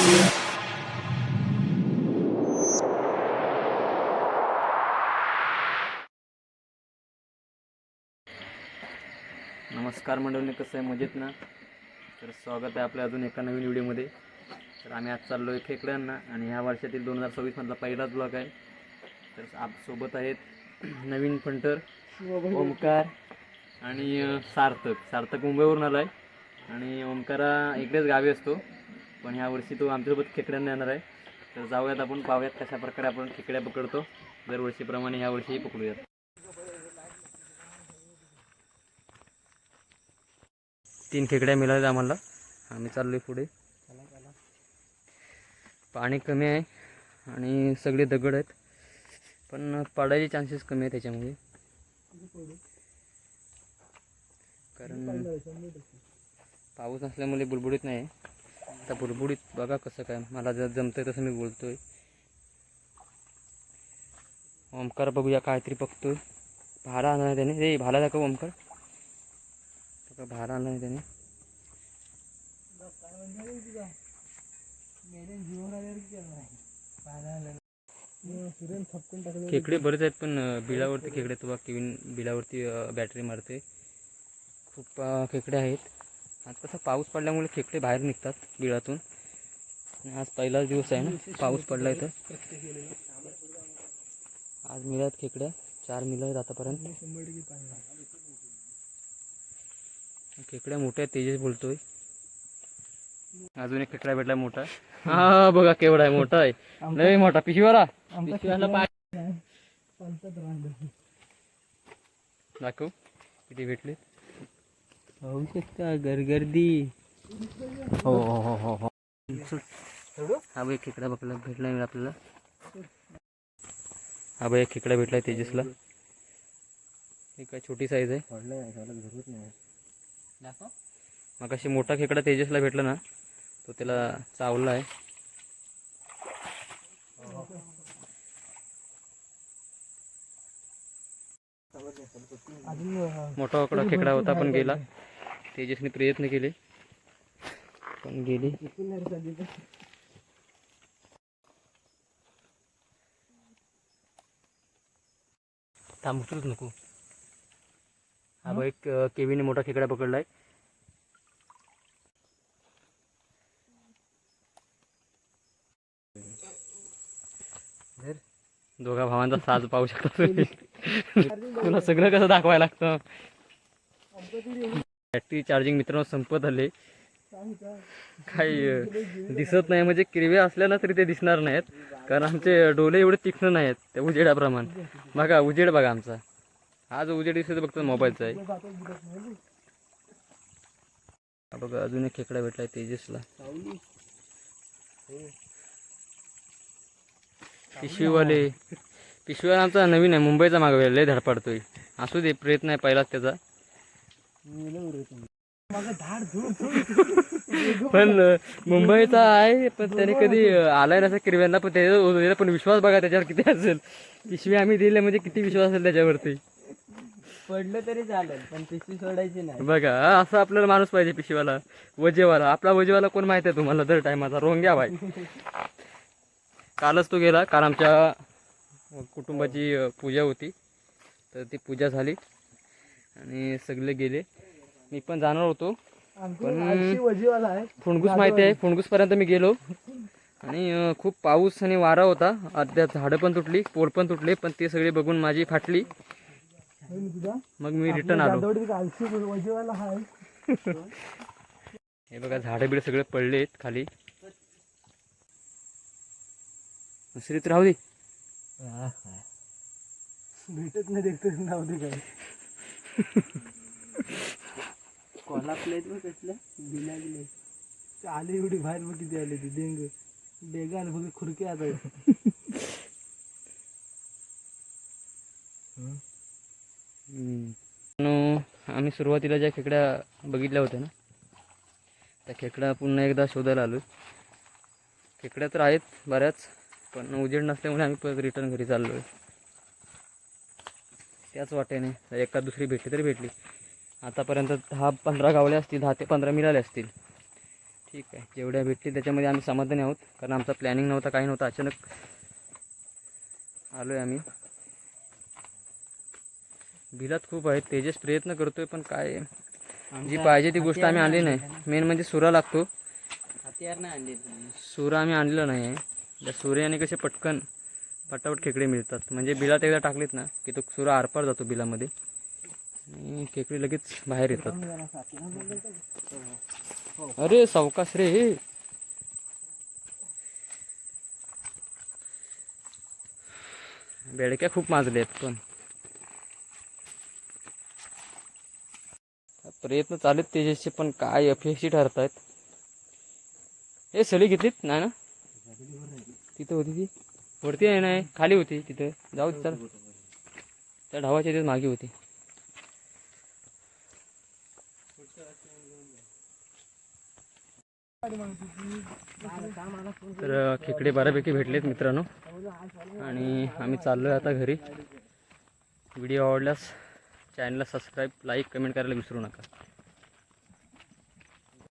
नमस्कार मंडळी, कसं आहे, मजेत ना? तर स्वागत आहे आपल्या अजून एका नवीन व्हिडिओमध्ये. तर आम्ही आज चाललो आहे खेकड्यांना आणि ह्या वर्षातील 2026मधला पहिलाच ब्लॉग आहे. तर सोबत आहेत नवीन फंटर ओमकार आणि सार्थक मुंबईवरून आला आहे आणि ओमकारा इकडेच गावी असतो, पण ह्या वर्षी तो आमच्यासोबत खेकड्यांना येणार आहे. तर जाऊयात, आपण पाहूयात कशा प्रकारे आपण खेकड्या पकडतो. दरवर्षीप्रमाणे ह्या वर्षीही पकडूयात. 3 खेकड्या मिळाल्या आम्हाला. आम्ही चाललोय पुढे. पाणी कमी आहे आणि सगळे दगड आहेत, पण पडायचे चान्सेस कमी आहे त्याच्यामुळे. कारण पाऊस नसल्यामुळे बुडबुडीत नाही. आता बुडबुडीत बघा कसं काय, मला जर जमतंय तसं मी बोलतोय. ओमकार बघूया काहीतरी बघतोय. भाला आणला त्याने. रे भाला दाखव ओमकार. भाला आणला त्याने. खेकडे बरेच आहेत, पण बिळावरती खेकडे तुला बिळावरती बॅटरी मारते. खूप खेकडे आहेत. आज कसा पाऊस पडल्यामुळे खेकडे बाहेर निघतात बिळातून. आज पहिलाच दिवस आहे ना, पाऊस पडला इथं. आज मिळात खेकड्या 4 मिळात आतापर्यंत. खेकड्या मोठ्या आहेत, तेजस बोलतोय. अजून एक खेकडा भेटला मोठा. हा बघा केवढा आहे, मोठा आहे, लय मोठा. पिशवीवाला दाखव किती भेटले. होऊ शकता गरगर्दी. हो हो हो हो हो. हा बघ एक खेकडा भेटला आपल्याला. हा बघ एक खेकडा भेटलाय तेजसला. एक काय छोटी साईज आहे. मग अशी मोठा खेकडा तेजसला भेटला ना, तो त्याला चावला आहे. मोठा खेकडा होता पण गेला. तेजसने प्रयत्न केले पण गेली. थांबतोच नको. हा बघ एक केवीने मोठा खेकडा पकडलाय. दोघा भावांचा साज पाहू शकता तुम्ही. तुला सगळं कसं दाखवायला लागतं. बॅटरी चार्जिंग मित्रांनो संपत आले. काही दिसत नाही, म्हणजे किरव्या असल्या ना तरी ते दिसणार नाहीत, कारण आमचे डोळे एवढे तीक्ष्ण नाहीत त्या उजेडाप्रमाणे. बघा उजेड बघा आमचा. हा जो उजेड दिसतो फक्त मोबाईलचा आहे. बघा अजून एक खेकडा भेटलाय तेजसला. पिशवीवाला आमचा नवीन आहे, मुंबईचा मागवलेला. लय धडपडतोय. असू दे, प्रयत्न आहे पहिलाच त्याचा. पण मुंबईचा आहे, पण त्याने कधी आलाय नसा किरव्यांना. पण त्याचा पण विश्वास बघा त्याच्यावर किती असेल. पिशवी आम्ही दिले म्हणजे किती विश्वास असेल त्याच्यावरती. पडलं तरी चालेल पण पिशवी सोडायची नाही. बघा असं आपल्याला माणूस पाहिजे, पिशवीवाला, वजेवाला. आपला वजेवाला कोण माहिती आहे तुम्हाला? दर टायमाचा रोंग्या बाई. कालच तो गेला. काल आमच्या कुटुंबाची पूजा होती, तर ती पूजा झाली आणि सगळे गेले. मी पण जाणार होतो, पण फुणगूस माहिती आहे, फुणगूसपर्यंत मी गेलो आणि खूप पाऊस आणि वारा होता. अर्ध्या झाडं पण तुटली, पोल पण तुटले, पण ते सगळे बघून माझी फाटली. मग मी रिटर्न आलो. हे बघा झाडं बिड सगळे पडलेत खाली. श्रीत राहू दे. भेटत नाही देखतो नाव दे काय. कोला प्लेट मग कसल्या बिलागले आले एवढी बाहेर मग किती आले ते डेंग डेगा आले फक्त खुरके आता. आम्ही सुरुवातीला ज्या खेकड्या बघितल्या होत्या ना, त्या खेकड्या पुन्हा एकदा शोधायला आलो. खेकड्या तर आहेत बऱ्याच, पण उजेड नसल्यामुळे आम्ही परत रिटर्न घरी चाललो आहे. त्याच वाटेने एका दुसरी भेटली तरी भेटली. आतापर्यंत 10-15 गावले असतील, 10 ते 15 मिळाले असतील. ठीक आहे, जेवढ्या भेटतील त्याच्यामध्ये आम्ही समाधानी आहोत, कारण आमचा प्लॅनिंग नव्हता, काही नव्हतं, अचानक आलो आहे आम्ही. बिलात खूप आहेत. तेजस प्रयत्न करतोय पण काय जी पाहिजे ती गोष्ट आम्ही आणली नाही. मेन म्हणजे सुरा लागतो. हत्यार नाही आणले. सुरा आम्ही आणलेला नाही आहे. त्या सुऱ्याने कसे पटकन पटापट खेकडे मिळतात. म्हणजे बिलात एकदा टाकलीत ना की तो सुरा आरपार जातो बिलामध्ये आणि खेकडे लगेच बाहेर येतात. अरे सावकाश रे, हे बेडक्या खूप माजले आहेत. पण प्रयत्न चालेत तेजसचे, पण काय अपयशी ठरत आहेत. हे सळी घेतलीत नाही ना, तिथं होती ती वरती आहे, नाही खाली होती तिथं. जाऊ दे, चल त्या ढावाच्या तिथे मागे होती. तर खेकडे बऱ्यापैकी भेटलेत मित्रांनो, आणि आम्ही चाललो आहे आता घरी. व्हिडिओ आवडल्यास चॅनलला सबस्क्राईब, लाईक, कमेंट करायला विसरू नका.